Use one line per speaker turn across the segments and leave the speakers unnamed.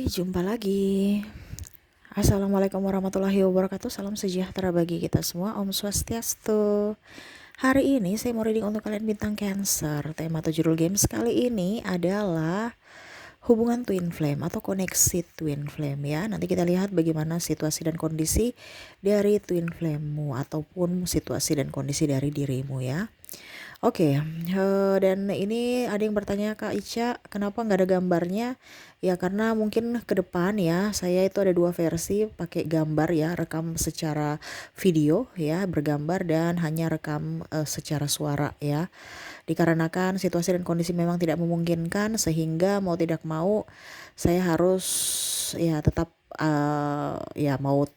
Jumpa lagi. Assalamualaikum warahmatullahi wabarakatuh. Salam sejahtera bagi kita semua. Om Swastiastu. Hari ini saya mau reading untuk kalian bintang Cancer. Tema atau judul games kali ini adalah hubungan twin flame atau koneksi twin flame ya. Nanti kita lihat bagaimana situasi dan kondisi dari twin flame-mu ataupun situasi dan kondisi dari dirimu ya. Oke, dan ini ada yang bertanya, Kak Ica, kenapa nggak ada gambarnya? Ya karena mungkin ke depan ya, saya itu ada dua versi pakai gambar ya, rekam secara video ya, bergambar dan hanya rekam secara suara ya. Dikarenakan situasi dan kondisi memang tidak memungkinkan sehingga mau tidak mau saya harus ya tetap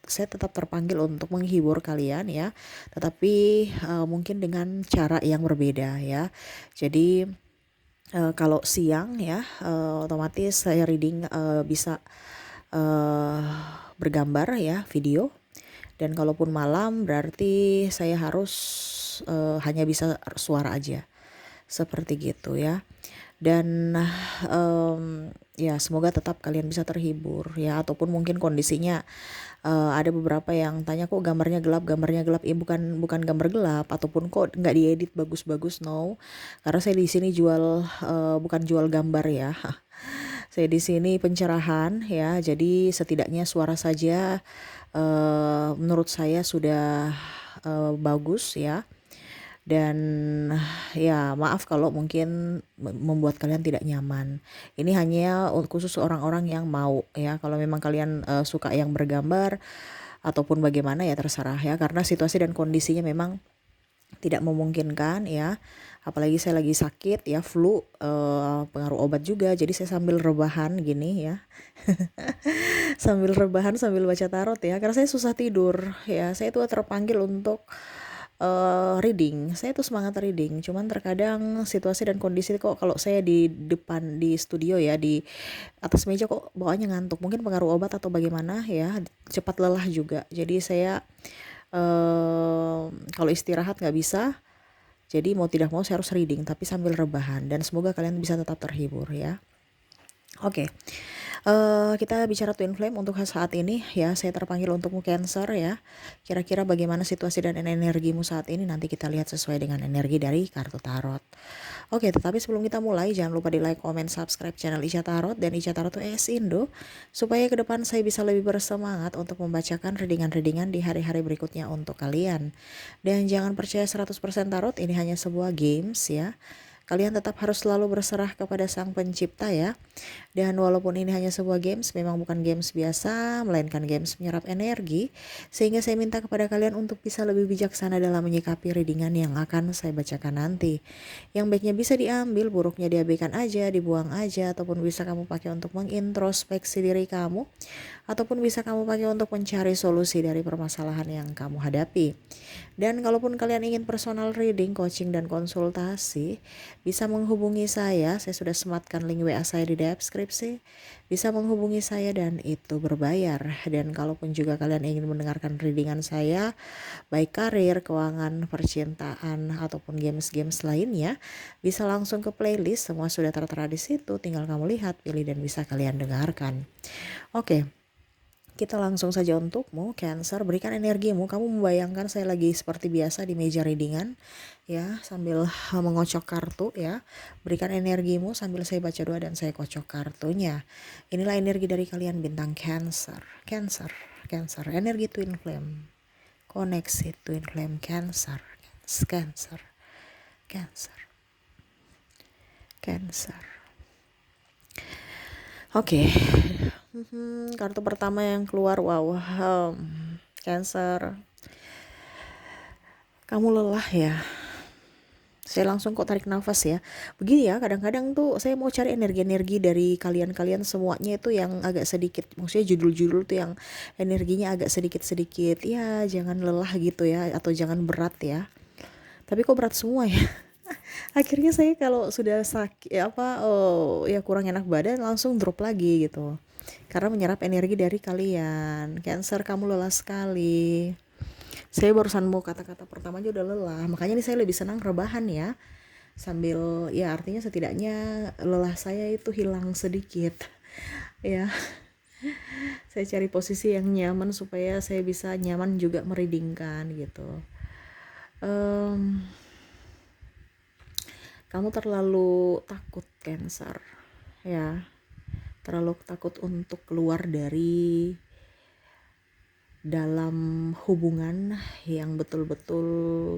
saya tetap terpanggil untuk menghibur kalian ya, tetapi mungkin dengan cara yang berbeda ya. Jadi kalau siang ya otomatis saya reading bisa uh, bergambar ya, video, dan kalaupun malam berarti saya harus hanya bisa suara aja seperti gitu ya. Dan ya semoga tetap kalian bisa terhibur ya, ataupun mungkin kondisinya ada beberapa yang tanya kok gambarnya gelap ya, bukan gambar gelap ataupun kok nggak diedit bagus-bagus, no, karena saya di sini jual bukan jual gambar ya. Saya di sini pencerahan ya, jadi setidaknya suara saja menurut saya sudah bagus ya. Dan ya maaf kalau mungkin membuat kalian tidak nyaman. Ini hanya khusus orang-orang yang mau ya. Kalau memang kalian suka yang bergambar ataupun bagaimana ya terserah ya. Karena situasi dan kondisinya memang tidak memungkinkan ya. Apalagi saya lagi sakit ya, flu, pengaruh obat juga. Jadi saya sambil rebahan gini ya. Sambil rebahan sambil baca tarot ya. Karena saya susah tidur ya. Saya tuh terpanggil untuk reading. Saya tuh semangat reading, cuman terkadang situasi dan kondisi kok kalau saya di depan di studio ya, di atas meja kok bawaannya ngantuk, mungkin pengaruh obat atau bagaimana ya, cepat lelah juga. Jadi saya kalau istirahat nggak bisa, jadi mau tidak mau saya harus reading tapi sambil rebahan, dan semoga kalian bisa tetap terhibur ya. Oke. Kita bicara twin flame untuk saat ini ya. Saya terpanggil untukmu Cancer ya. Kira-kira bagaimana situasi dan energimu saat ini, nanti kita lihat sesuai dengan energi dari kartu tarot. Oke, tetapi sebelum kita mulai jangan lupa di like, comment, subscribe channel Ica Tarot dan Ica Tarot US Indo, supaya ke depan saya bisa lebih bersemangat untuk membacakan readingan-readingan di hari-hari berikutnya untuk kalian. Dan jangan percaya 100% tarot, ini hanya sebuah games ya. Kalian tetap harus selalu berserah kepada Sang Pencipta ya. Dan walaupun ini hanya sebuah games, memang bukan games biasa, melainkan games menyerap energi, sehingga saya minta kepada kalian untuk bisa lebih bijaksana dalam menyikapi readingan yang akan saya bacakan nanti. Yang baiknya bisa diambil, buruknya diabaikan aja, dibuang aja, ataupun bisa kamu pakai untuk mengintrospeksi diri kamu, ataupun bisa kamu pakai untuk mencari solusi dari permasalahan yang kamu hadapi. Dan kalaupun kalian ingin personal reading, coaching, dan konsultasi, bisa menghubungi saya sudah sematkan link WA saya di deskripsi. Bisa menghubungi saya dan itu berbayar. Dan kalaupun juga kalian ingin mendengarkan readingan saya, baik karir, keuangan, percintaan, ataupun games-games lainnya, bisa langsung ke playlist, semua sudah tertera di situ, tinggal kamu lihat, pilih, dan bisa kalian dengarkan. Oke. Kita langsung saja untukmu Cancer, berikan energimu. Kamu membayangkan saya lagi seperti biasa di meja readingan ya, sambil mengocok kartu ya. Berikan energimu sambil saya baca doa dan saya kocok kartunya. Inilah energi dari kalian bintang Cancer. Cancer, Cancer, energi twin flame, koneksi twin flame Cancer, Cancer, Cancer, Cancer. Oke. Kartu pertama yang keluar, wow, Cancer, kamu lelah ya. Saya langsung kok tarik nafas ya. Begini ya, kadang-kadang tuh saya mau cari energi-energi dari kalian-kalian semuanya itu yang agak sedikit, maksudnya judul-judul tuh yang energinya agak sedikit-sedikit ya, jangan lelah gitu ya, atau jangan berat ya. Tapi kok berat semua ya. Akhirnya saya kalau sudah sakit ya kurang enak badan langsung drop lagi gitu. Karena menyerap energi dari kalian. Cancer, kamu lelah sekali. Saya barusan mau kata-kata pertama aja udah lelah. Makanya nih saya lebih senang rebahan ya. Sambil ya artinya setidaknya lelah saya itu hilang sedikit. Ya. Saya cari posisi yang nyaman supaya saya bisa nyaman juga meridingkan gitu. Kamu terlalu takut Cancer ya, terlalu takut untuk keluar dari dalam hubungan yang betul-betul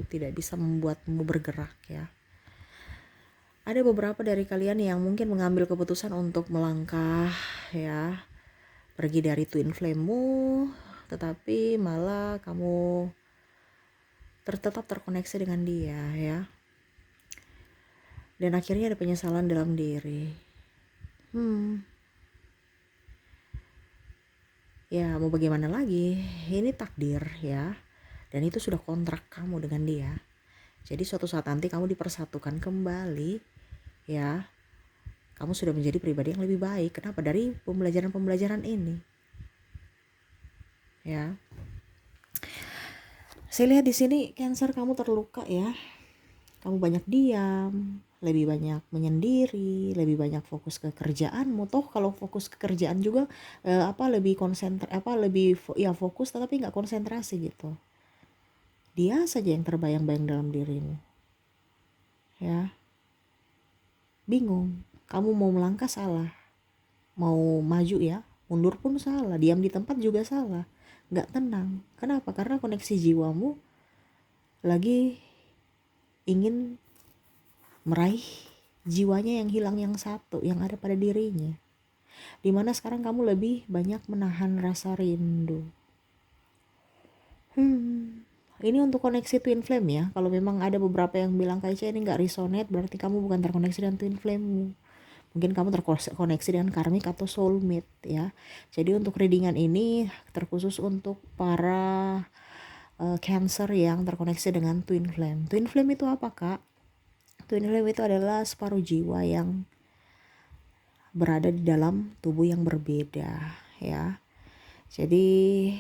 tidak bisa membuatmu bergerak ya. Ada beberapa dari kalian yang mungkin mengambil keputusan untuk melangkah ya, pergi dari twin flame-mu, tetapi malah kamu tetap terkoneksi dengan dia ya. Dan akhirnya ada penyesalan dalam diri. Ya mau bagaimana lagi, ini takdir ya. Dan itu sudah kontrak kamu dengan dia. Jadi suatu saat nanti kamu dipersatukan kembali ya. Kamu sudah menjadi pribadi yang lebih baik. Kenapa? Dari pembelajaran-pembelajaran ini ya. Saya lihat di sini Cancer kamu terluka ya. Kamu banyak diam, lebih banyak menyendiri, lebih banyak fokus ke kerjaanmu. Toh kalau fokus ke kerjaan juga lebih fokus tetapi nggak konsentrasi gitu. Dia saja yang terbayang-bayang dalam dirimu. Ya. Bingung. Kamu mau melangkah salah. Mau maju ya, mundur pun salah, diam di tempat juga salah. Nggak tenang. Kenapa? Karena koneksi jiwamu lagi ingin meraih jiwanya yang hilang yang satu, yang ada pada dirinya. Dimana sekarang kamu lebih banyak menahan rasa rindu. Ini untuk koneksi twin flame ya. Kalau memang ada beberapa yang bilang kayaknya ini gak resonate, berarti kamu bukan terkoneksi dengan twin flame. Mungkin kamu terkoneksi dengan karmic atau soulmate ya. Jadi untuk readingan ini terkhusus untuk para Cancer yang terkoneksi dengan twin flame. Twin flame itu apa kak? Twin flame itu adalah separuh jiwa yang berada di dalam tubuh yang berbeda ya. Jadi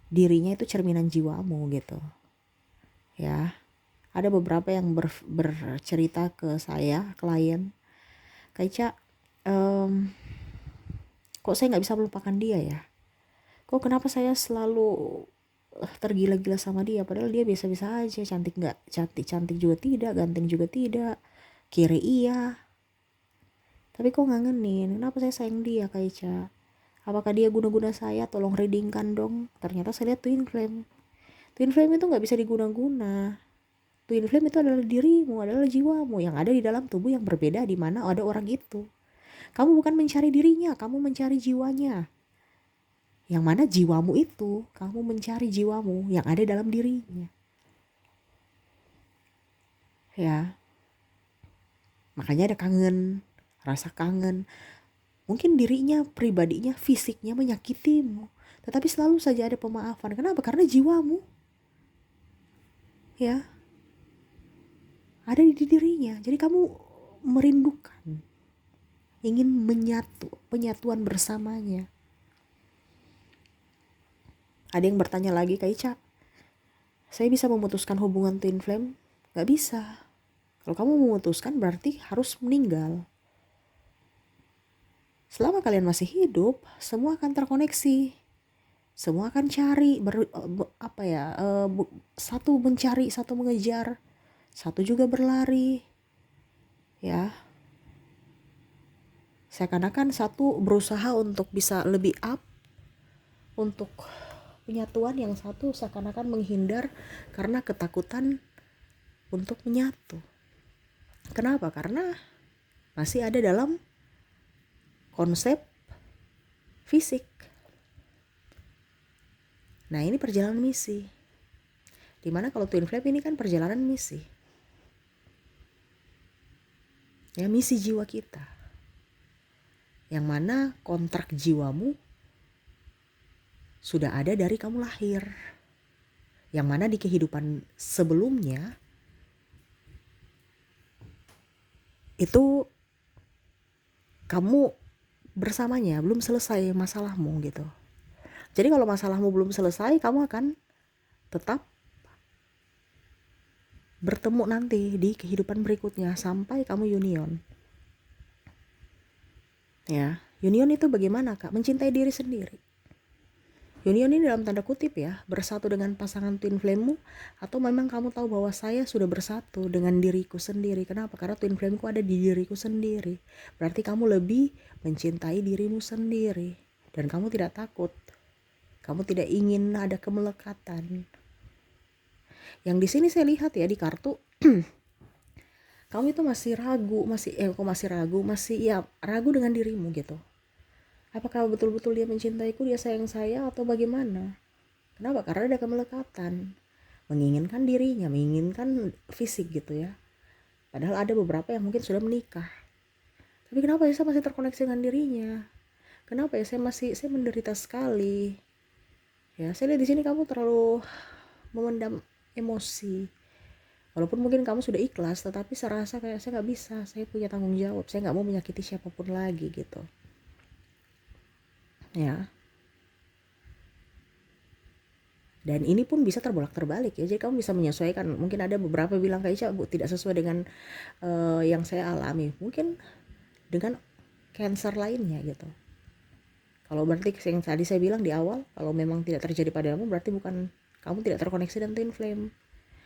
dirinya itu cerminan jiwamu gitu ya. Ada beberapa yang bercerita ke saya, klien, kayak kok saya nggak bisa melupakan dia ya, kok kenapa saya selalu tergila-gila sama dia, padahal dia biasa-biasa aja, cantik juga tidak, ganteng juga tidak, kiri iya, tapi kok ngangenin, kenapa saya sayang dia Kaica, apakah dia guna-guna saya, tolong readingkan dong. Ternyata saya lihat twin flame itu nggak bisa diguna-guna. Twin flame itu adalah dirimu, adalah jiwamu yang ada di dalam tubuh yang berbeda, di mana ada orang itu. Kamu bukan mencari dirinya, kamu mencari jiwanya. Yang mana jiwamu itu, kamu mencari jiwamu yang ada dalam dirinya. Ya. Makanya ada kangen, rasa kangen. Mungkin dirinya, pribadinya, fisiknya menyakitimu, tetapi selalu saja ada pemaafan. Kenapa? Karena jiwamu ya ada di dirinya. Jadi kamu merindukan, ingin penyatuan bersamanya. Ada yang bertanya lagi, Kak Ica, saya bisa memutuskan hubungan twin flame? Gak bisa. Kalau kamu memutuskan berarti harus meninggal. Selama kalian masih hidup, semua akan terkoneksi. Semua akan cari, satu mencari, satu mengejar, satu juga berlari. Ya. Seakan-akan satu berusaha untuk bisa lebih up, untuk penyatuan, yang satu seakan-akan menghindar karena ketakutan untuk menyatu. Kenapa? Karena masih ada dalam konsep fisik. Nah ini perjalanan misi. Dimana kalau twin flame ini kan perjalanan misi. Ya misi jiwa kita. Yang mana kontrak jiwamu sudah ada dari kamu lahir. Yang mana di kehidupan sebelumnya itu kamu bersamanya, belum selesai masalahmu gitu. Jadi kalau masalahmu belum selesai, kamu akan tetap bertemu nanti di kehidupan berikutnya sampai kamu union. Ya, Union itu bagaimana Kak? Mencintai diri sendiri. Union ini dalam tanda kutip ya, bersatu dengan pasangan twin flame-mu, atau memang kamu tahu bahwa saya sudah bersatu dengan diriku sendiri. Kenapa? Karena twin flame-ku ada di diriku sendiri. Berarti kamu lebih mencintai dirimu sendiri dan kamu tidak takut. Kamu tidak ingin ada kemelekatan. Yang di sini saya lihat ya di kartu kamu itu masih ragu, masih ragu dengan dirimu gitu. Apakah betul-betul dia mencintaiku, dia sayang saya, atau bagaimana? Kenapa? Karena ada kemelekatan. Menginginkan dirinya, menginginkan fisik gitu ya. Padahal ada beberapa yang mungkin sudah menikah. Tapi kenapa ya saya masih terkoneksi dengan dirinya? Kenapa ya saya menderita sekali? Ya, saya lihat di sini kamu terlalu memendam emosi. Walaupun mungkin kamu sudah ikhlas, tetapi saya rasa kayak saya nggak bisa. Saya punya tanggung jawab. Saya nggak mau menyakiti siapapun lagi gitu. Ya. Dan ini pun bisa terbolak-terbalik ya. Jadi kamu bisa menyesuaikan. Mungkin ada beberapa bilang kayak Ica, Bu, tidak sesuai dengan yang saya alami. Mungkin dengan cancer lainnya gitu. Kalau berarti yang tadi saya bilang di awal, kalau memang tidak terjadi padamu, berarti bukan kamu tidak terkoneksi dengan twin flame.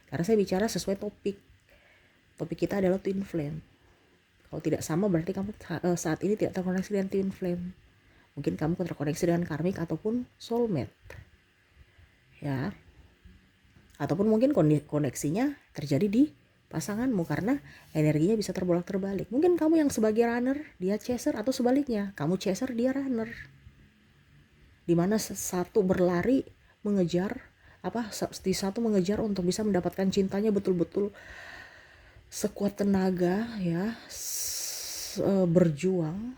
Karena saya bicara sesuai topik. Topik kita adalah twin flame. Kalau tidak sama berarti kamu saat ini tidak terkoneksi dengan twin flame. Mungkin kamu terkoneksi dengan karmik ataupun soulmate. Ya. Ataupun mungkin koneksinya terjadi di pasanganmu karena energinya bisa terbolak-terbalik. Mungkin kamu yang sebagai runner, dia chaser, atau sebaliknya, kamu chaser, dia runner. Dimana satu berlari mengejar satu mengejar untuk bisa mendapatkan cintanya betul-betul sekuat tenaga ya, berjuang,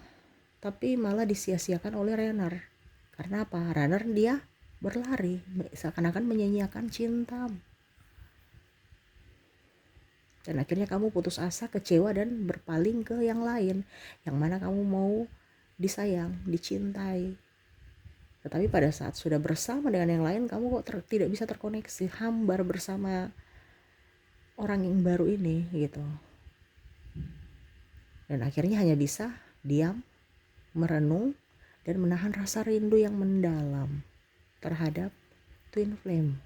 tapi malah disia-siakan oleh runner. Karena apa? Runner dia berlari seakan-akan menyanyiakan cinta. Dan akhirnya kamu putus asa, kecewa, dan berpaling ke yang lain, yang mana kamu mau disayang, dicintai. Tetapi pada saat sudah bersama dengan yang lain, kamu kok tidak bisa terkoneksi, hambar bersama orang yang baru ini gitu. Dan akhirnya hanya bisa diam, merenung, dan menahan rasa rindu yang mendalam terhadap twin flame.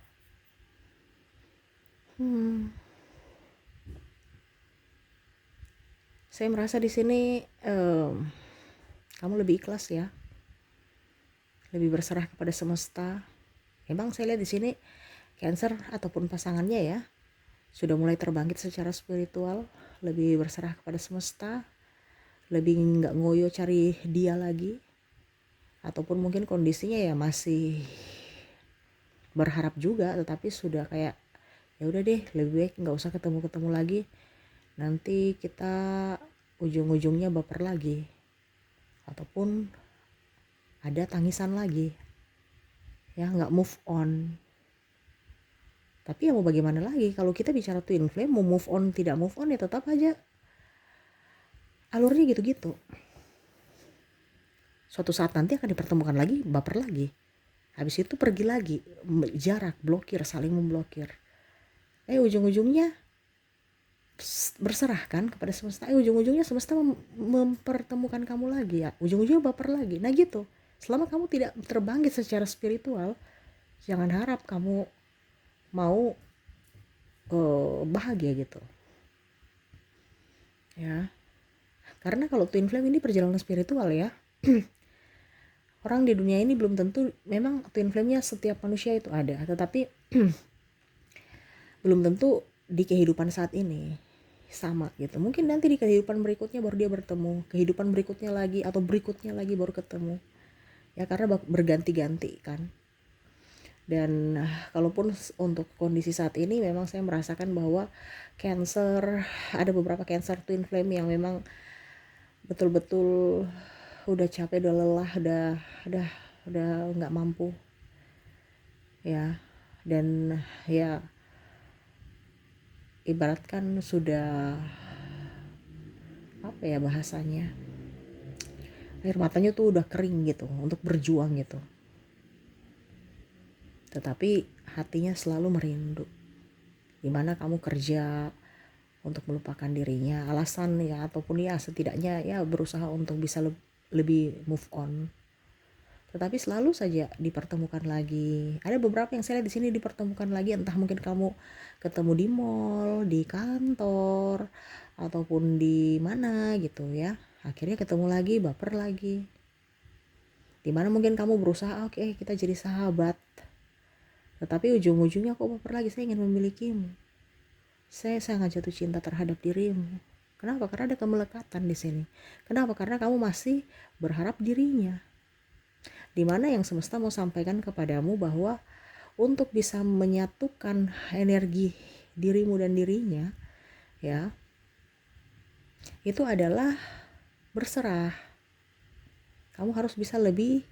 Saya merasa di sini kamu lebih ikhlas ya, lebih berserah kepada semesta. Memang saya lihat di sini Cancer ataupun pasangannya ya sudah mulai terbangkit secara spiritual, lebih berserah kepada semesta, lebih nggak ngoyo cari dia lagi, ataupun mungkin kondisinya ya masih berharap juga, tetapi sudah kayak ya udah deh, lebih baik nggak usah ketemu lagi, nanti kita ujung-ujungnya baper lagi, ataupun ada tangisan lagi ya, nggak move on. Tapi ya mau bagaimana lagi, kalau kita bicara twin flame, mau move on tidak move on ya tetap aja alurnya gitu-gitu. Suatu saat nanti akan dipertemukan lagi, baper lagi, habis itu pergi lagi, jarak, blokir, saling memblokir. Ujung-ujungnya berserah kan kepada semesta. Ujung-ujungnya semesta mempertemukan kamu lagi ya, ujung-ujungnya baper lagi. Nah gitu. Selama kamu tidak terbangkit secara spiritual, jangan harap kamu mau bahagia gitu ya. Karena kalau twin flame ini perjalanan spiritual ya. Orang di dunia ini belum tentu, memang twin flame-nya setiap manusia itu ada, tetapi belum tentu di kehidupan saat ini sama gitu. Mungkin nanti di kehidupan berikutnya baru dia bertemu, kehidupan berikutnya lagi, atau berikutnya lagi baru ketemu ya, karena berganti-ganti kan. Dan kalaupun untuk kondisi saat ini memang saya merasakan bahwa Cancer, ada beberapa Cancer twin flame yang memang betul-betul udah capek, udah lelah, udah nggak mampu ya. Dan ya ibaratkan sudah apa ya bahasanya, air matanya tuh udah kering gitu untuk berjuang gitu, tetapi hatinya selalu merindu. Dimana kamu kerja untuk melupakan dirinya, alasan ya, ataupun ya setidaknya ya berusaha untuk bisa lebih move on. Tetapi selalu saja dipertemukan lagi. Ada beberapa yang saya lihat di sini dipertemukan lagi, entah mungkin kamu ketemu di mall, di kantor, ataupun di mana gitu ya. Akhirnya ketemu lagi, baper lagi. Dimana mungkin kamu berusaha, oke, kita jadi sahabat. Tetapi ujung-ujungnya kok baper lagi, saya ingin memilikimu. Saya sangat jatuh cinta terhadap dirimu. Kenapa? Karena ada kemelekatan di sini. Kenapa? Karena kamu masih berharap dirinya. Dimana yang semesta mau sampaikan kepadamu bahwa untuk bisa menyatukan energi dirimu dan dirinya, ya, itu adalah berserah. Kamu harus bisa lebih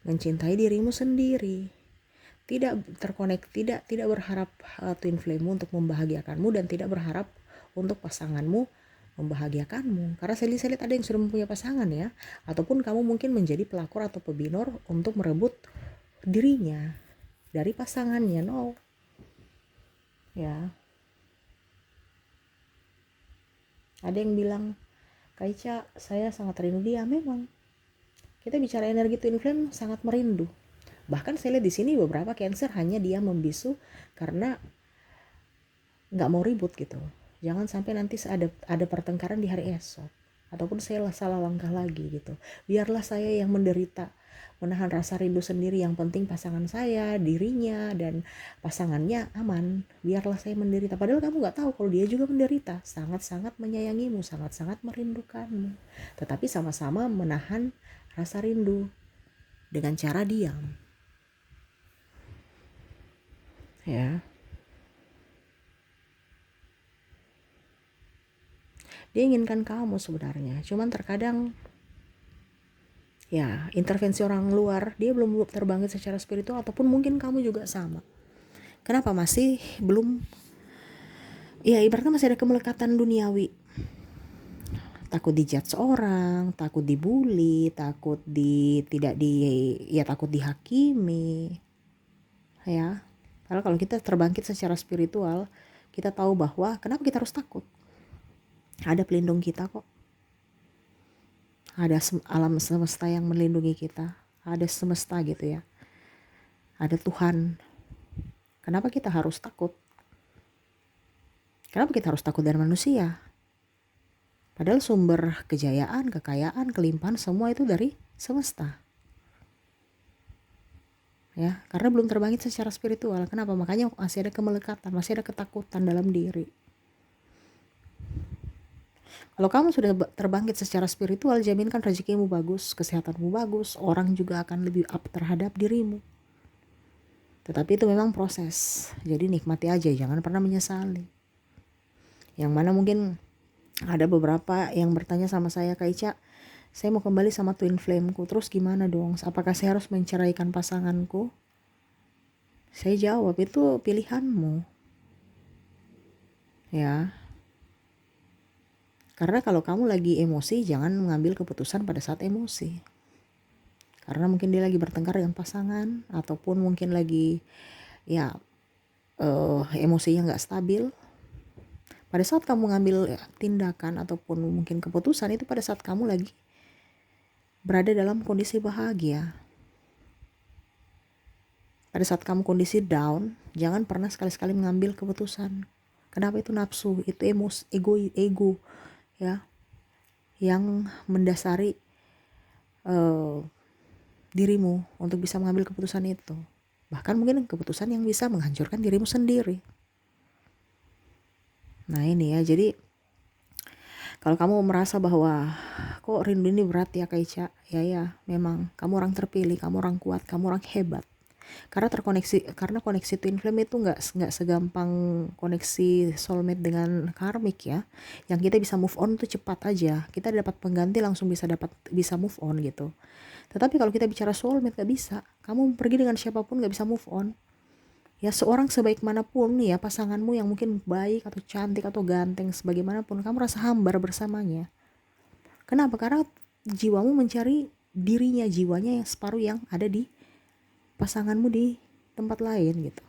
mencintai dirimu sendiri. Tidak terkonek, tidak berharap twin flame untuk membahagiakanmu, dan tidak berharap untuk pasanganmu membahagiakanmu. Karena saya lihat ada yang sudah mempunyai pasangan ya, ataupun kamu mungkin menjadi pelakor atau pebinor untuk merebut dirinya dari pasangannya. No, ya. Ada yang bilang, Kak Ica, saya sangat rindu dia. Memang kita bicara energi twin flame sangat merindu. Bahkan saya lihat di sini beberapa Cancer hanya dia membisu karena nggak mau ribut gitu. Jangan sampai nanti ada pertengkaran di hari esok, ataupun saya salah langkah lagi gitu. Biarlah saya yang menderita, menahan rasa rindu sendiri. Yang penting pasangan saya, dirinya dan pasangannya aman. Biarlah saya menderita. Padahal kamu nggak tahu kalau dia juga menderita, sangat-sangat menyayangimu, sangat-sangat merindukanmu. Tetapi sama-sama menahan rasa rindu dengan cara diam. Ya. Dia inginkan kamu sebenarnya, cuman terkadang ya intervensi orang luar, dia belum terbangkit secara spiritual, ataupun mungkin kamu juga sama. Kenapa masih belum, ya ibaratnya masih ada kemelekatan duniawi. Takut dijudge orang, takut dibully, takut takut dihakimi. Ya. Karena kalau kita terbangkit secara spiritual, kita tahu bahwa kenapa kita harus takut. Ada pelindung kita kok. Ada alam semesta yang melindungi kita. Ada semesta gitu ya. Ada Tuhan. Kenapa kita harus takut? Kenapa kita harus takut dari manusia? Padahal sumber kejayaan, kekayaan, kelimpahan semua itu dari semesta. Ya, karena belum terbangkit secara spiritual. Kenapa? Makanya masih ada kemelekatan, masih ada ketakutan dalam diri. Kalau kamu sudah terbangkit secara spiritual, jaminkan rezekimu bagus, kesehatanmu bagus, orang juga akan lebih up terhadap dirimu. Tetapi itu memang proses, jadi nikmati aja, jangan pernah menyesali. Yang mana mungkin ada beberapa yang bertanya sama saya, Kak Ica, saya mau kembali sama twin flameku, terus gimana dong? Apakah saya harus menceraikan pasanganku? Saya jawab, itu pilihanmu. Ya. Karena kalau kamu lagi emosi, jangan mengambil keputusan pada saat emosi. Karena mungkin dia lagi bertengkar dengan pasangan, ataupun mungkin lagi emosinya nggak stabil. Pada saat kamu ngambil tindakan ataupun mungkin keputusan, itu pada saat kamu lagi berada dalam kondisi bahagia. Pada saat kamu kondisi down, jangan pernah sekali-sekali mengambil keputusan. Kenapa? Itu nafsu, itu ego ya, yang mendasari dirimu untuk bisa mengambil keputusan itu. Bahkan mungkin keputusan yang bisa menghancurkan dirimu sendiri. Nah ini ya, jadi kalau kamu merasa bahwa kok rindu ini berat ya Kak Ica, ya memang kamu orang terpilih, kamu orang kuat, kamu orang hebat. Karena koneksi twin flame itu nggak segampang koneksi soulmate dengan karmic ya. Yang kita bisa move on tuh cepat aja, kita dapat pengganti langsung bisa move on gitu. Tetapi kalau kita bicara soulmate nggak bisa, kamu pergi dengan siapapun nggak bisa move on. Ya seorang sebaik manapun ya, pasanganmu yang mungkin baik atau cantik atau ganteng sebagaimanapun, kamu rasa hambar bersamanya. Kenapa? Karena jiwamu mencari dirinya, jiwanya yang separuh yang ada di pasanganmu di tempat lain gitu.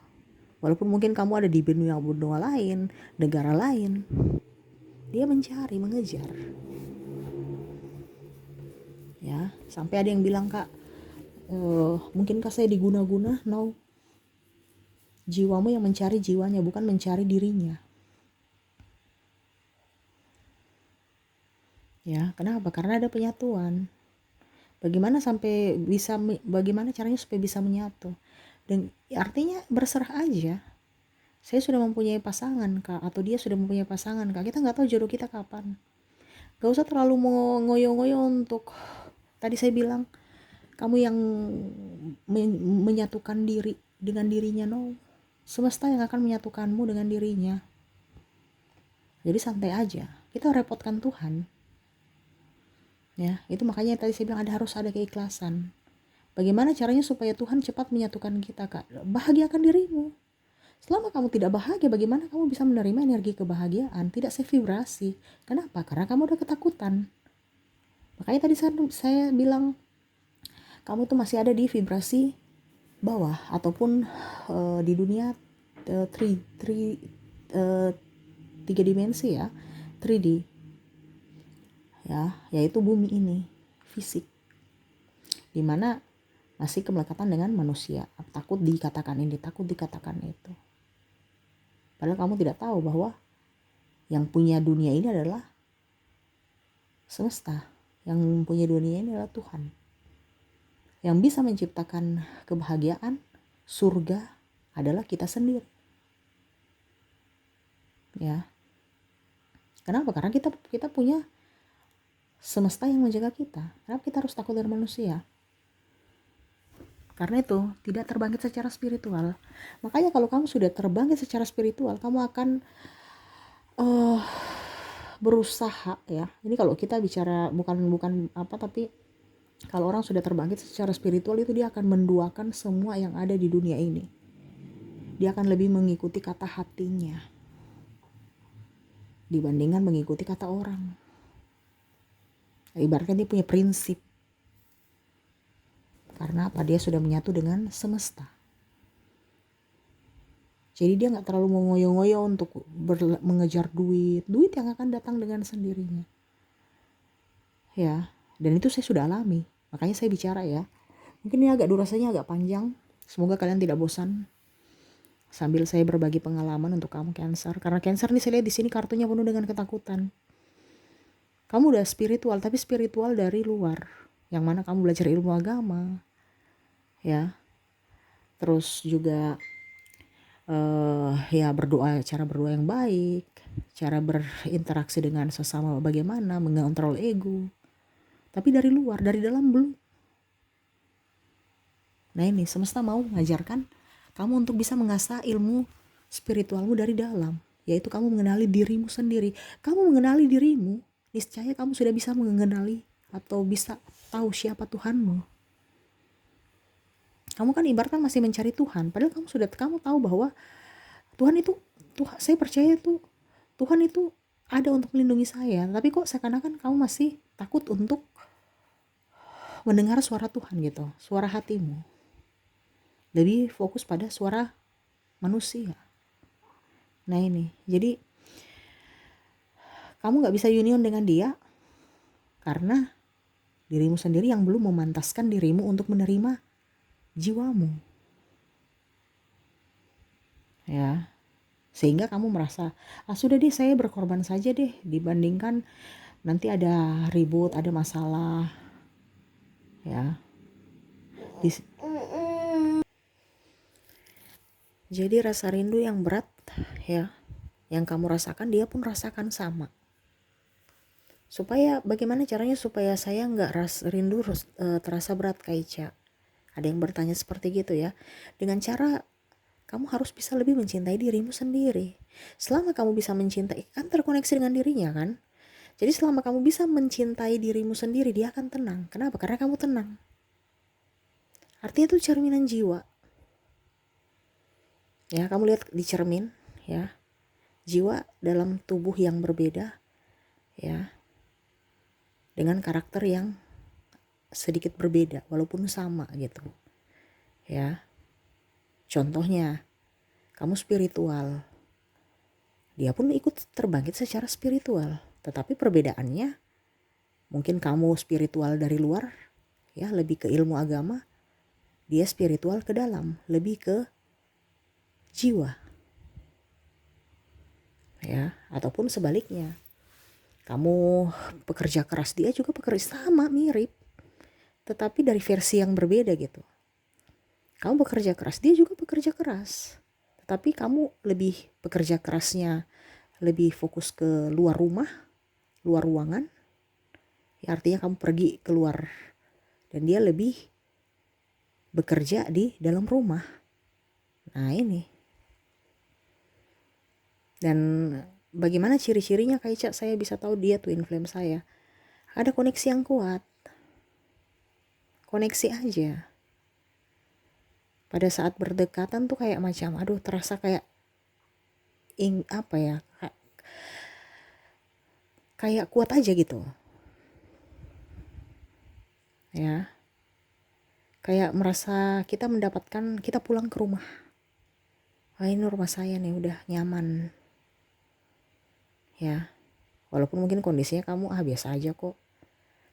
Walaupun mungkin kamu ada di benua lain, negara lain, dia mencari, mengejar. Ya, Sampai ada yang bilang, Kak, mungkinkah saya diguna-guna? No. Jiwamu yang mencari jiwanya, bukan mencari dirinya. Ya, kenapa? Karena ada penyatuan. Bagaimana caranya supaya bisa menyatu? Dan artinya berserah aja. Saya sudah mempunyai pasangan, Kak, atau dia sudah mempunyai pasangan, Kak. Kita nggak tahu jodoh kita kapan. Gak usah terlalu mau ngoyo-ngoyo untuk, tadi saya bilang, kamu yang menyatukan diri dengan dirinya. No. Semesta yang akan menyatukanmu dengan dirinya. Jadi santai aja. Kita repotkan Tuhan. Ya, itu makanya tadi saya bilang harus ada keikhlasan. Bagaimana caranya supaya Tuhan cepat menyatukan kita, Kak? Bahagiakan dirimu. Selama kamu tidak bahagia, bagaimana kamu bisa menerima energi kebahagiaan? Tidak sevibrasi. Kenapa? Karena kamu ada ketakutan. Makanya tadi saya bilang, kamu tuh masih ada di vibrasi bawah, ataupun di dunia tiga dimensi ya, 3D ya, yaitu bumi ini, fisik, dimana masih kemelekatan dengan manusia. Takut dikatakan ini, takut dikatakan itu. Padahal kamu tidak tahu bahwa yang punya dunia ini adalah semesta. Yang punya dunia ini adalah Tuhan. Yang bisa menciptakan kebahagiaan, surga, adalah kita sendiri. Ya. Kenapa? Karena kita punya semesta yang menjaga kita. Kenapa kita harus takut dengan manusia? Karena itu tidak terbangkit secara spiritual. Makanya kalau kamu sudah terbangkit secara spiritual, kamu akan berusaha ya. Ini kalau kita bicara bukan apa, tapi kalau orang sudah terbangkit secara spiritual itu dia akan menduakan semua yang ada di dunia ini. Dia akan lebih mengikuti kata hatinya dibandingkan mengikuti kata orang. Ibaratnya dia punya prinsip. Karena apa? Dia sudah menyatu dengan semesta. Jadi dia gak terlalu mau ngoyo-ngoyo untuk mengejar duit yang akan datang dengan sendirinya. Ya, dan itu saya sudah alami. Makanya saya bicara ya. Mungkin ini durasinya agak panjang. Semoga kalian tidak bosan sambil saya berbagi pengalaman untuk kamu Cancer. Karena Cancer nih saya lihat di sini kartunya penuh dengan ketakutan. Kamu udah spiritual, tapi spiritual dari luar. Yang mana kamu belajar ilmu agama. Ya. Terus juga ya berdoa, cara berdoa yang baik, cara berinteraksi dengan sesama bagaimana, mengontrol ego. Tapi dari luar, dari dalam belum. Nah ini semesta mau mengajarkan kamu untuk bisa mengasah ilmu spiritualmu dari dalam, yaitu kamu mengenali dirimu sendiri. Kamu mengenali dirimu, niscaya kamu sudah bisa mengenali atau bisa tahu siapa Tuhanmu. Kamu kan ibaratkan masih mencari Tuhan, padahal kamu tahu bahwa Tuhan itu, saya percaya tuh Tuhan itu ada untuk melindungi saya. Tapi kok seakan-akan kamu masih takut untuk mendengar suara Tuhan gitu, suara hatimu. Lebih fokus pada suara manusia. Nah ini, jadi kamu gak bisa union dengan dia karena dirimu sendiri yang belum memantaskan dirimu untuk menerima jiwamu. Ya, sehingga kamu merasa, sudah deh saya berkorban saja deh, dibandingkan nanti ada ribut, ada masalah. Ya. Jadi rasa rindu yang berat ya, yang kamu rasakan dia pun rasakan sama. Supaya bagaimana caranya supaya saya nggak rindu terasa berat, Kak Ica? Ada yang bertanya seperti gitu ya. Dengan cara kamu harus bisa lebih mencintai dirimu sendiri. Selama kamu bisa mencintai, kan terkoneksi dengan dirinya kan? Jadi selama kamu bisa mencintai dirimu sendiri, dia akan tenang. Kenapa? Karena kamu tenang. Artinya itu cerminan jiwa. Ya, kamu lihat di cermin ya. Jiwa dalam tubuh yang berbeda ya. Dengan karakter yang sedikit berbeda walaupun sama gitu. Ya. Contohnya, kamu spiritual. Dia pun ikut terbangkit secara spiritual. Tetapi perbedaannya, mungkin kamu spiritual dari luar, ya, lebih ke ilmu agama, dia spiritual ke dalam, lebih ke jiwa, ya. Ataupun sebaliknya, kamu pekerja keras, dia juga pekerja, sama mirip, tetapi dari versi yang berbeda gitu. Kamu bekerja keras, dia juga bekerja keras, tetapi kamu lebih bekerja kerasnya lebih fokus ke luar rumah, luar ruangan, ya artinya kamu pergi keluar, dan dia lebih bekerja di dalam rumah. Nah ini, dan bagaimana ciri-cirinya Kak Ica saya bisa tahu dia twin flame saya? Ada koneksi yang kuat, koneksi aja. Pada saat berdekatan tuh kayak macam, aduh terasa kayak apa ya, kayak kuat aja gitu, ya. Kayak merasa kita mendapatkan, kita pulang ke rumah. Wah ini rumah saya nih, udah nyaman, ya. Walaupun mungkin kondisinya kamu biasa aja kok,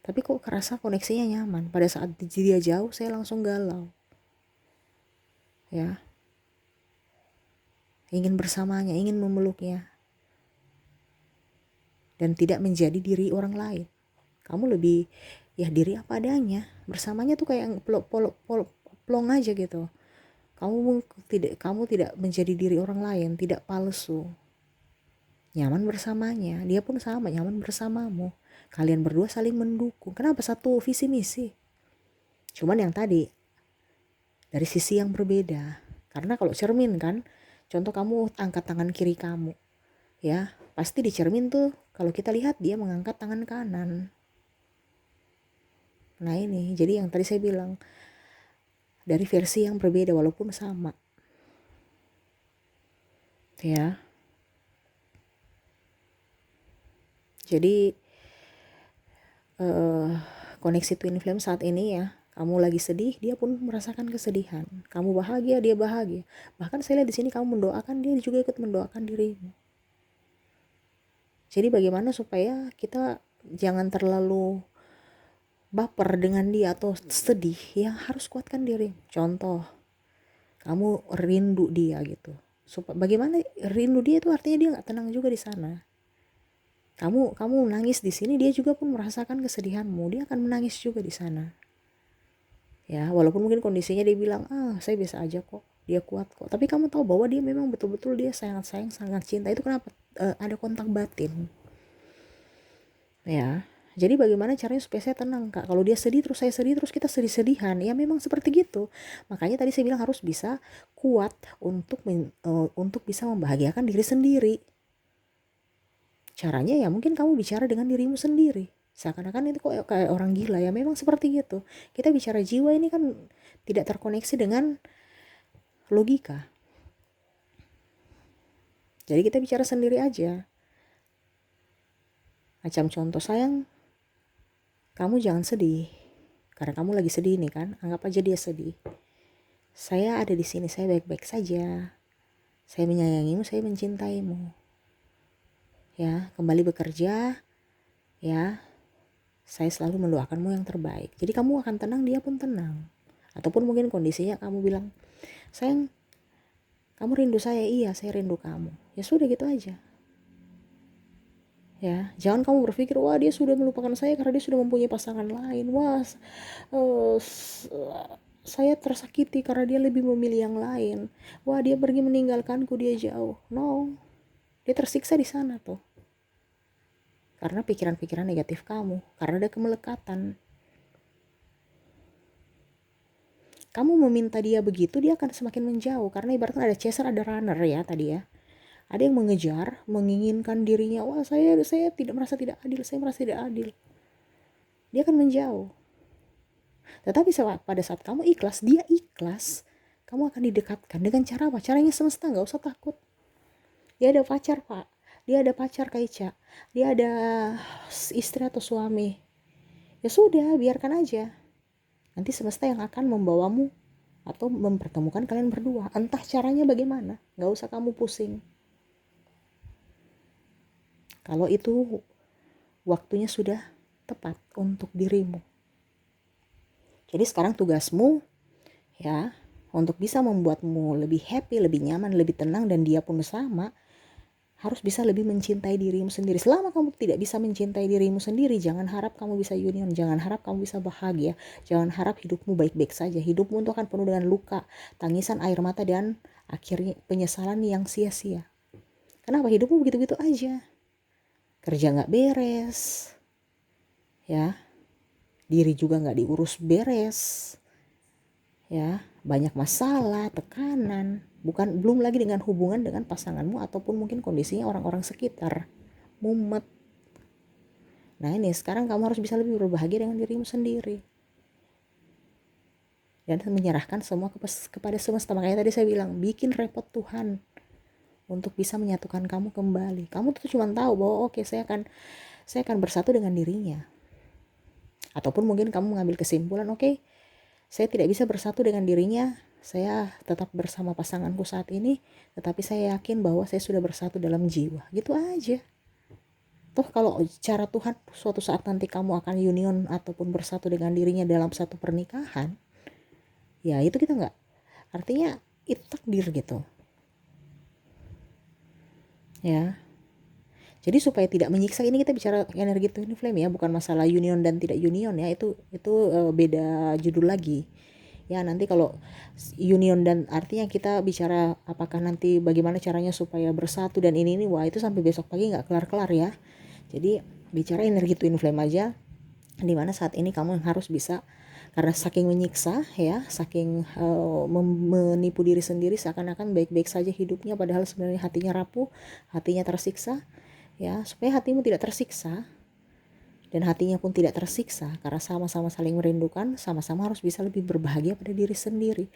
tapi kok kerasa koneksinya nyaman. Pada saat dia jauh saya langsung galau, ya. Ingin bersamanya, ingin memeluknya, dan tidak menjadi diri orang lain. Kamu lebih ya diri apa adanya. Bersamanya tuh kayak plong aja gitu. Kamu tidak menjadi diri orang lain, tidak palsu. Nyaman bersamanya, dia pun sama nyaman bersamamu. Kalian berdua saling mendukung. Kenapa? Satu visi misi. Cuman yang tadi dari sisi yang berbeda. Karena kalau cermin kan, contoh kamu angkat tangan kiri kamu, ya pasti di cermin tuh kalau kita lihat dia mengangkat tangan kanan. Nah ini, jadi yang tadi saya bilang, dari versi yang berbeda walaupun sama, ya. Jadi koneksi twin flame saat ini ya, kamu lagi sedih, dia pun merasakan kesedihan. Kamu bahagia, dia bahagia. Bahkan saya lihat di sini kamu mendoakan, dia juga ikut mendoakan dirimu. Jadi bagaimana supaya kita jangan terlalu baper dengan dia atau sedih, ya harus kuatkan diri. Contoh, kamu rindu dia gitu. Bagaimana rindu dia itu artinya dia nggak tenang juga di sana. Kamu nangis di sini, dia juga pun merasakan kesedihanmu, dia akan menangis juga di sana. Ya, walaupun mungkin kondisinya dia bilang, saya biasa aja kok, dia kuat kok. Tapi kamu tahu bahwa dia memang betul-betul dia sangat sayang, sangat cinta. Itu kenapa? Ada kontak batin. Ya, jadi bagaimana caranya supaya saya tenang Kak? Kalau dia sedih terus saya sedih, terus kita sedih-sedihan, ya memang seperti gitu. Makanya tadi saya bilang harus bisa kuat untuk bisa membahagiakan diri sendiri. Caranya ya mungkin kamu bicara dengan dirimu sendiri. Seakan-akan itu kok kayak orang gila, ya memang seperti gitu. Kita bicara jiwa ini kan tidak terkoneksi dengan logika. Jadi kita bicara sendiri aja. Macam contoh, sayang, kamu jangan sedih. Karena kamu lagi sedih nih kan, anggap aja dia sedih. Saya ada di sini, saya baik-baik saja. Saya menyayangimu, saya mencintaimu. Ya, kembali bekerja, ya. Saya selalu mendoakanmu yang terbaik. Jadi kamu akan tenang, dia pun tenang. Ataupun mungkin kondisinya kamu bilang, sayang, kamu rindu saya? Iya, saya rindu kamu. Ya sudah gitu aja. Ya, jangan kamu berpikir, wah dia sudah melupakan saya karena dia sudah mempunyai pasangan lain. Wah, saya tersakiti karena dia lebih memilih yang lain. Wah, dia pergi meninggalkanku, dia jauh. No, dia tersiksa di sana tuh. Karena pikiran-pikiran negatif kamu, karena ada kemelekatan. Kamu meminta dia begitu, dia akan semakin menjauh. Karena ibaratnya ada chaser, ada runner ya tadi ya. Ada yang mengejar, menginginkan dirinya. Wah, saya tidak merasa tidak adil, saya merasa tidak adil. Dia akan menjauh. Tetapi pada saat kamu ikhlas, dia ikhlas, kamu akan didekatkan. Dengan cara apa? Caranya semesta, gak usah takut. Dia ada pacar Pak, dia ada pacar Kak Ica, dia ada istri atau suami. Ya sudah, biarkan aja. Nanti semesta yang akan membawamu atau mempertemukan kalian berdua. Entah caranya bagaimana, gak usah kamu pusing. Kalau itu waktunya sudah tepat untuk dirimu. Jadi sekarang tugasmu ya untuk bisa membuatmu lebih happy, lebih nyaman, lebih tenang, dan dia pun sama, harus bisa lebih mencintai dirimu sendiri. Selama kamu tidak bisa mencintai dirimu sendiri, jangan harap kamu bisa union, jangan harap kamu bisa bahagia, jangan harap hidupmu baik-baik saja. Hidupmu itu akan penuh dengan luka, tangisan, air mata, dan akhirnya penyesalan yang sia-sia. Kenapa? Hidupmu begitu-begitu aja. Kerja gak beres, ya, diri juga gak diurus beres, ya, banyak masalah, tekanan, belum lagi dengan hubungan dengan pasanganmu ataupun mungkin kondisinya orang-orang sekitar, mumet. Nah ini sekarang kamu harus bisa lebih berbahagia dengan dirimu sendiri dan menyerahkan semua kepada semesta. Makanya tadi saya bilang, bikin repot Tuhan untuk bisa menyatukan kamu kembali. Kamu tuh cuma tahu bahwa oke, saya akan bersatu dengan dirinya. Ataupun mungkin kamu mengambil kesimpulan, oke, saya tidak bisa bersatu dengan dirinya, saya tetap bersama pasanganku saat ini, tetapi saya yakin bahwa saya sudah bersatu dalam jiwa. Gitu aja. Toh kalau cara Tuhan, suatu saat nanti kamu akan union ataupun bersatu dengan dirinya dalam satu pernikahan, ya itu kita nggak, artinya itu takdir gitu. Ya. Jadi supaya tidak menyiksa, ini kita bicara energi twin flame ya, bukan masalah union dan tidak union ya, itu beda judul lagi. Ya nanti kalau union dan artinya kita bicara apakah nanti bagaimana caranya supaya bersatu dan ini wah itu sampai besok pagi nggak kelar-kelar ya. Jadi bicara energi twin flame aja, dimana saat ini kamu harus bisa, karena saking menyiksa ya, saking menipu diri sendiri seakan-akan baik-baik saja hidupnya, padahal sebenarnya hatinya rapuh, hatinya tersiksa ya. Supaya hatimu tidak tersiksa dan hatinya pun tidak tersiksa, karena sama-sama saling merindukan, sama-sama harus bisa lebih berbahagia pada diri sendiri.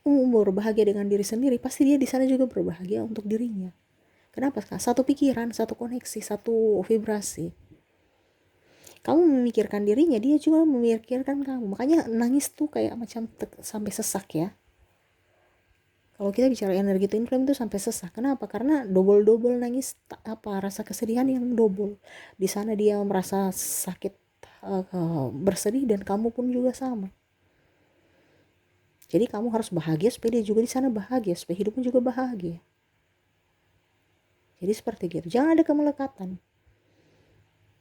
Kamu berbahagia dengan diri sendiri, pasti dia di sana juga berbahagia untuk dirinya. Kenapa? Satu pikiran, satu koneksi, satu vibrasi. Kamu memikirkan dirinya, dia juga memikirkan kamu. Makanya nangis tuh kayak macam sampai sesak ya. Kalau kita bicara energi twin flame itu sampai sesak. Kenapa? Karena double nangis, rasa kesedihan yang double. Di sana dia merasa sakit, bersedih, dan kamu pun juga sama. Jadi kamu harus bahagia supaya dia juga di sana bahagia, supaya hidupmu juga bahagia. Jadi seperti gitu. Jangan ada kemelekatan.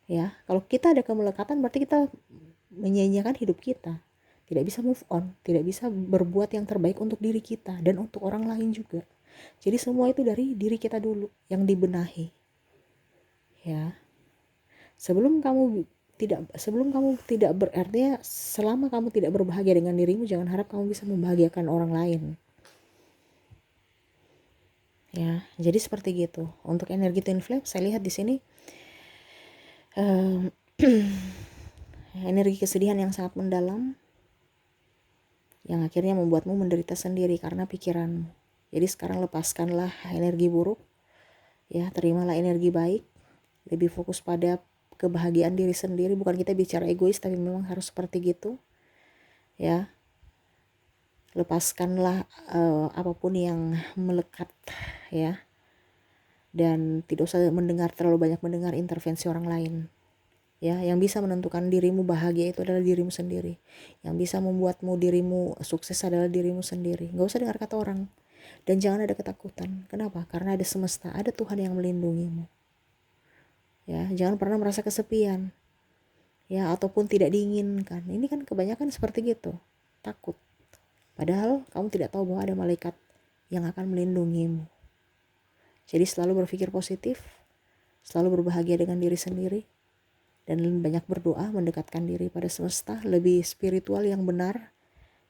Ya, kalau kita ada kemelekatan berarti kita menyia-nyiakan hidup kita. Tidak bisa move on, tidak bisa berbuat yang terbaik untuk diri kita dan untuk orang lain juga. Jadi semua itu dari diri kita dulu yang dibenahi. Ya. Sebelum kamu tidak berarti, selama kamu tidak berbahagia dengan dirimu, jangan harap kamu bisa membahagiakan orang lain. Ya, jadi seperti gitu. Untuk energi twin flame saya lihat di sini energi kesedihan yang sangat mendalam, yang akhirnya membuatmu menderita sendiri karena pikiranmu. Jadi sekarang lepaskanlah energi buruk, ya, terimalah energi baik, lebih fokus pada kebahagiaan diri sendiri. Bukan kita bicara egois, tapi memang harus seperti gitu, ya. Lepaskanlah apapun yang melekat, ya, dan tidak usah terlalu banyak mendengar intervensi orang lain. Ya, yang bisa menentukan dirimu bahagia itu adalah dirimu sendiri. Yang bisa membuatmu dirimu sukses adalah dirimu sendiri. Gak usah dengar kata orang. Dan jangan ada ketakutan. Kenapa? Karena ada semesta, ada Tuhan yang melindungimu. Ya, jangan pernah merasa kesepian. Ya, ataupun tidak diinginkan. Ini kan kebanyakan seperti gitu. Takut. Padahal kamu tidak tahu bahwa ada malaikat yang akan melindungimu. Jadi selalu berpikir positif, selalu berbahagia dengan diri sendiri, dan banyak berdoa, mendekatkan diri pada semesta, lebih spiritual yang benar,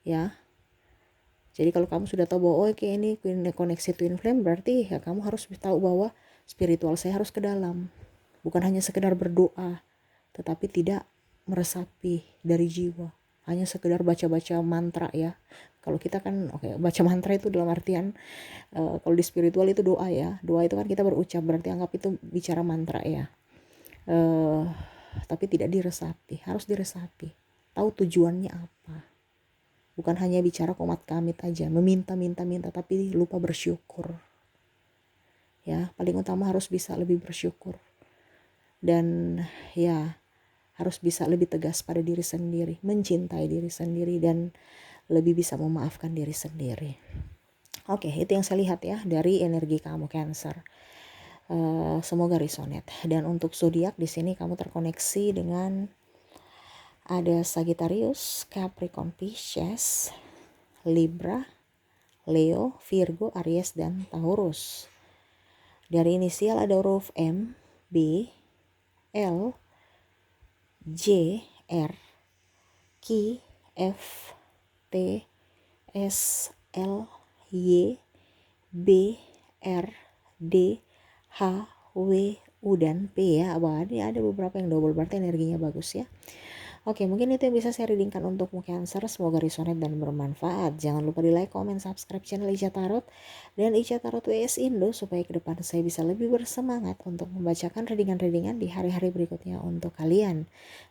ya. Jadi kalau kamu sudah tahu bahwa oke ini koneksi twin flame, berarti ya kamu harus tahu bahwa spiritual saya harus ke dalam. Bukan hanya sekedar berdoa, tetapi tidak meresapi dari jiwa. Hanya sekedar baca-baca mantra ya. Kalau kita kan baca mantra itu dalam artian kalau di spiritual itu doa ya. Doa itu kan kita berucap, berarti anggap itu bicara mantra ya. Tapi tidak diresapi, harus diresapi. Tahu tujuannya apa. Bukan hanya bicara komat kamit aja, meminta, tapi lupa bersyukur. Ya, paling utama harus bisa lebih bersyukur. Dan ya, harus bisa lebih tegas pada diri sendiri, mencintai diri sendiri, dan lebih bisa memaafkan diri sendiri. Oke, itu yang saya lihat ya dari energi kamu Cancer. Semoga resonate. Dan untuk zodiak di sini kamu terkoneksi dengan ada Sagittarius, Capricorn, Pisces, Libra, Leo, Virgo, Aries, dan Taurus. Dari inisial ada huruf M, B, L, J, R, Q, F, T, S, L, Y, B, R, D, H, W, U, dan P ya. Wah, ini ada beberapa yang double, berarti energinya bagus ya. Oke, mungkin itu yang bisa saya readingkan untukmu Cancer. Semoga resonate dan bermanfaat. Jangan lupa di like, comment, subscribe channel Ica Tarot dan Ica Tarot WS Indo supaya ke depan saya bisa lebih bersemangat untuk membacakan readingan-readingan di hari-hari berikutnya untuk kalian.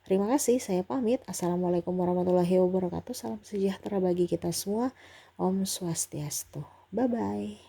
Terima kasih, saya pamit. Assalamualaikum warahmatullahi wabarakatuh. Salam sejahtera bagi kita semua. Om Swastiastu. Bye-bye.